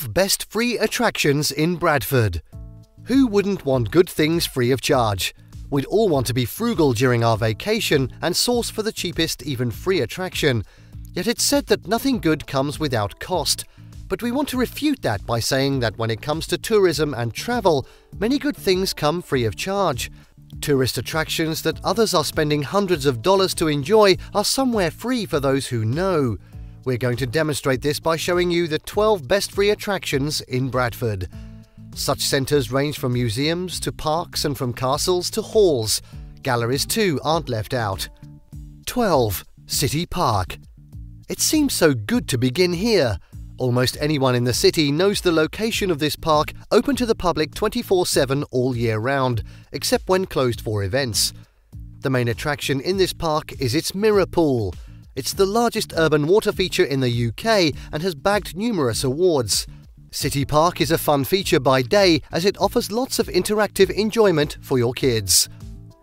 12 best free attractions in Bradford. Who wouldn't want good things free of charge? We'd all want to be frugal during our vacation and source for the cheapest, even free attraction. Yet it's said that nothing good comes without cost. But we want to refute that by saying that when it comes to tourism and travel, many good things come free of charge. Tourist attractions that others are spending hundreds of dollars to enjoy are somewhere free for those who know. We're going to demonstrate this by showing you the 12 best free attractions in Bradford. Such centres range from museums to parks and from castles to halls. Galleries too aren't left out. 12. City Park. It seems so good to begin here. Almost anyone in the city knows the location of this park, open to the public 24/7 all year round, except when closed for events. The main attraction in this park is its mirror pool. It's the largest urban water feature in the UK and has bagged numerous awards. City Park is a fun feature by day as it offers lots of interactive enjoyment for your kids.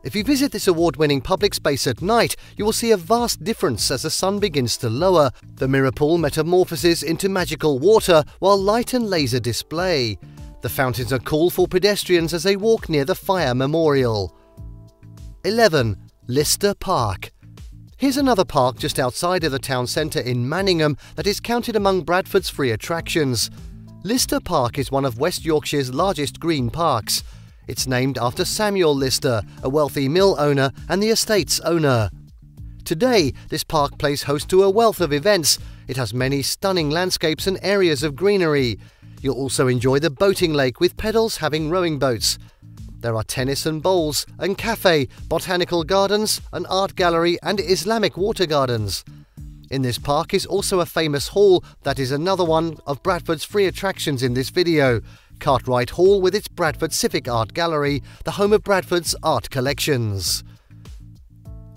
If you visit this award-winning public space at night, you will see a vast difference as the sun begins to lower. The mirror pool metamorphoses into magical water while light and laser display. The fountains are cool for pedestrians as they walk near the fire memorial. 11. Lister Park. Here's another park just outside of the town centre in Manningham that is counted among Bradford's free attractions. Lister Park is one of West Yorkshire's largest green parks. It's named after Samuel Lister, a wealthy mill owner and the estate's owner. Today, this park plays host to a wealth of events. It has many stunning landscapes and areas of greenery. You'll also enjoy the boating lake with pedals having rowing boats. There are tennis and bowls, and cafe, botanical gardens, an art gallery and Islamic water gardens. In this park is also a famous hall that is another one of Bradford's free attractions in this video. Cartwright Hall with its Bradford Civic Art Gallery, the home of Bradford's art collections.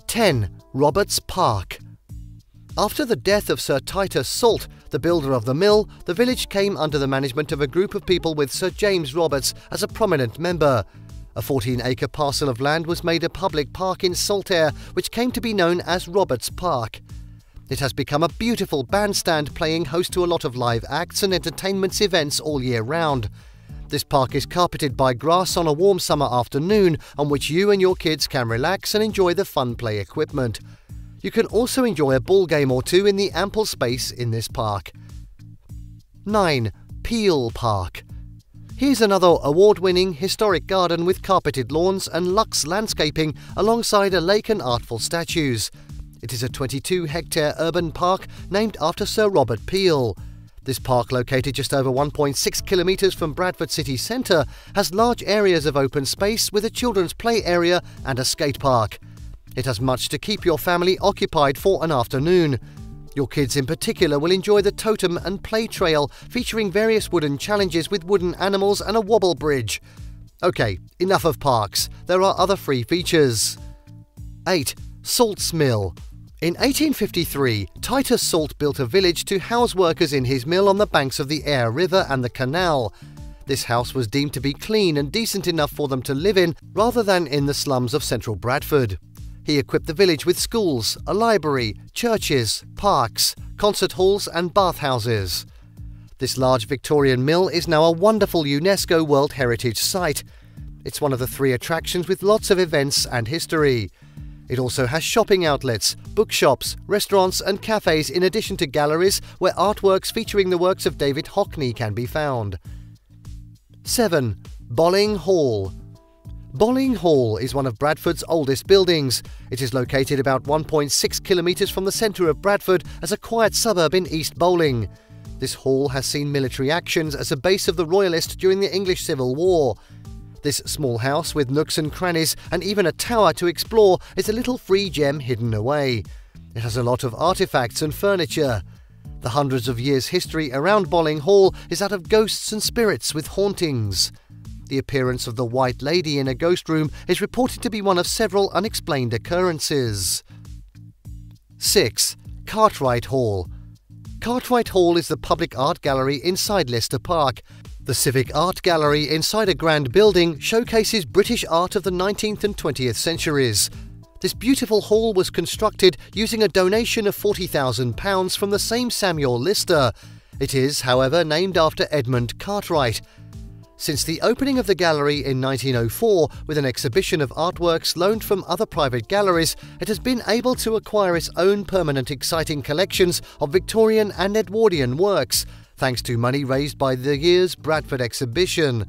10. Roberts Park. After the death of Sir Titus Salt, the builder of the mill, the village came under the management of a group of people with Sir James Roberts as a prominent member. A 14-acre parcel of land was made a public park in Saltaire, which came to be known as Roberts Park. It has become a beautiful bandstand playing host to a lot of live acts and entertainment events all year round. This park is carpeted by grass on a warm summer afternoon on which you and your kids can relax and enjoy the fun play equipment. You can also enjoy a ball game or two in the ample space in this park. 9. Peel Park. Here's another award-winning historic garden with carpeted lawns and luxe landscaping alongside a lake and artful statues. It is a 22-hectare urban park named after Sir Robert Peel. This park, located just over 1.6 kilometres from Bradford city centre, has large areas of open space with a children's play area and a skate park. It has much to keep your family occupied for an afternoon. Your kids in particular will enjoy the totem and play trail featuring various wooden challenges with wooden animals and a wobble bridge. Okay, enough of parks. There are other free features. 8. Salts Mill. In 1853, Titus Salt built a village to house workers in his mill on the banks of the Ayr River and the canal. This house was deemed to be clean and decent enough for them to live in rather than in the slums of central Bradford. He equipped the village with schools, a library, churches, parks, concert halls and bathhouses. This large Victorian mill is now a wonderful UNESCO World Heritage Site. It's one of the 3 attractions with lots of events and history. It also has shopping outlets, bookshops, restaurants and cafes in addition to galleries where artworks featuring the works of David Hockney can be found. 7. Bolling Hall. Bolling Hall is one of Bradford's oldest buildings. It is located about 1.6 kilometres from the centre of Bradford as a quiet suburb in East Bolling. This hall has seen military actions as a base of the Royalists during the English Civil War. This small house with nooks and crannies and even a tower to explore is a little free gem hidden away. It has a lot of artefacts and furniture. The hundreds of years history around Bolling Hall is that of ghosts and spirits with hauntings. The appearance of the White Lady in a ghost room is reported to be one of several unexplained occurrences. 6. Cartwright Hall. Cartwright Hall is the public art gallery inside Lister Park. The Civic Art Gallery inside a grand building showcases British art of the 19th and 20th centuries. This beautiful hall was constructed using a donation of £40,000 from the same Samuel Lister. It is, however, named after Edmund Cartwright. Since the opening of the gallery in 1904 with an exhibition of artworks loaned from other private galleries, it has been able to acquire its own permanent exciting collections of Victorian and Edwardian works, thanks to money raised by the year's Bradford exhibition.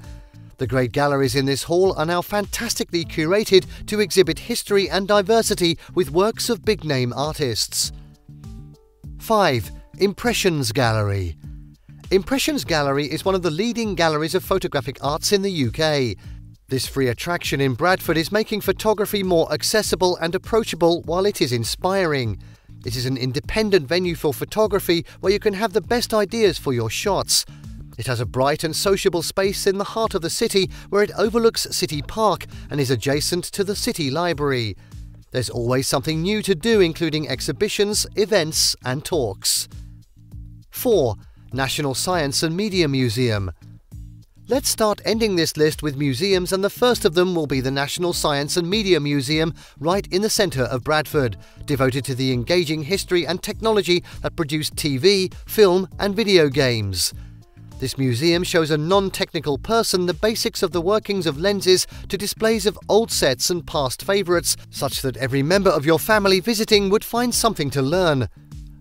The great galleries in this hall are now fantastically curated to exhibit history and diversity with works of big-name artists. 5. Impressions Gallery. Impressions Gallery is one of the leading galleries of photographic arts in the UK. This free attraction in Bradford is making photography more accessible and approachable while it is inspiring. It is an independent venue for photography where you can have the best ideas for your shots. It has a bright and sociable space in the heart of the city where it overlooks City Park and is adjacent to the City Library. There's always something new to do, including exhibitions, events and talks. 4. National Science and Media Museum. Let's start ending this list with museums, and the first of them will be the National Science and Media Museum right in the centre of Bradford, devoted to the engaging history and technology that produced TV, film and video games. This museum shows a non-technical person the basics of the workings of lenses to displays of old sets and past favourites, such that every member of your family visiting would find something to learn.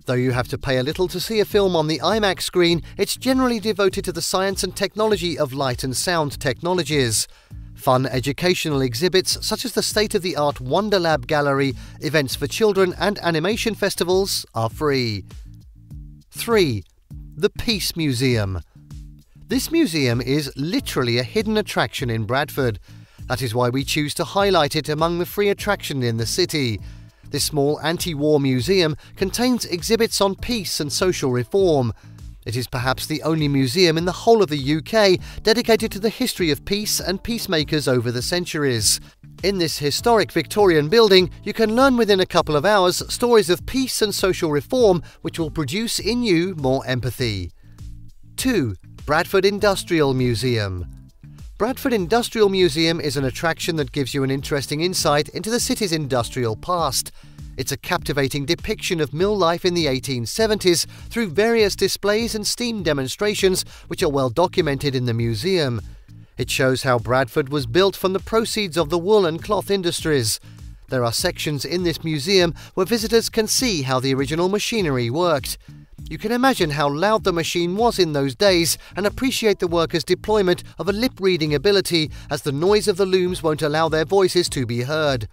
Though you have to pay a little to see a film on the IMAX screen, it's generally devoted to the science and technology of light and sound technologies. Fun educational exhibits such as the state-of-the-art Wonderlab Gallery, events for children and animation festivals are free. 3. The Peace Museum. This museum is literally a hidden attraction in Bradford. That is why we choose to highlight it among the free attractions in the city. This small anti-war museum contains exhibits on peace and social reform. It is perhaps the only museum in the whole of the UK dedicated to the history of peace and peacemakers over the centuries. In this historic Victorian building, you can learn within a couple of hours stories of peace and social reform which will produce in you more empathy. 2. Bradford Industrial Museum. Bradford Industrial Museum is an attraction that gives you an interesting insight into the city's industrial past. It's a captivating depiction of mill life in the 1870s through various displays and steam demonstrations which are well documented in the museum. It shows how Bradford was built from the proceeds of the wool and cloth industries. There are sections in this museum where visitors can see how the original machinery worked. You can imagine how loud the machine was in those days and appreciate the workers' deployment of a lip-reading ability, as the noise of the looms won't allow their voices to be heard.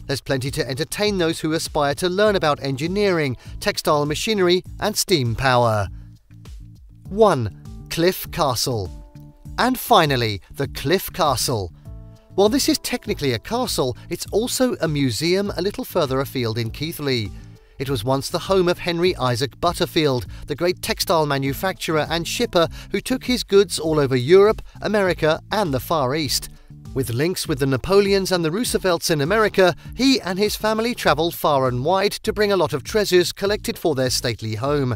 There's plenty to entertain those who aspire to learn about engineering, textile machinery and steam power. 1. Cliffe Castle. And finally, the Cliffe Castle. While this is technically a castle, it's also a museum a little further afield in Keighley. It was once the home of Henry Isaac Butterfield, the great textile manufacturer and shipper who took his goods all over Europe, America and the Far East. With links with the Napoleons and the Roosevelts in America, he and his family travelled far and wide to bring a lot of treasures collected for their stately home.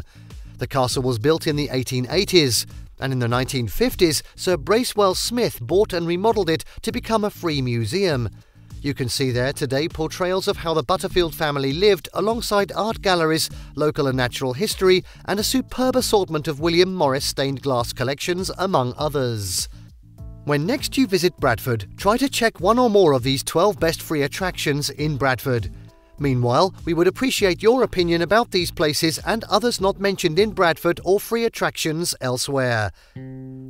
The castle was built in the 1880s, and in the 1950s Sir Bracewell Smith bought and remodelled it to become a free museum. You can see there today portrayals of how the Butterfield family lived alongside art galleries, local and natural history and a superb assortment of William Morris stained glass collections among others. When next you visit Bradford, try to check one or more of these 12 best free attractions in Bradford. Meanwhile, we would appreciate your opinion about these places and others not mentioned in Bradford or free attractions elsewhere.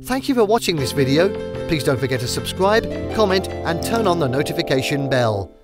Thank you for watching this video. Please don't forget to subscribe, comment and turn on the notification bell.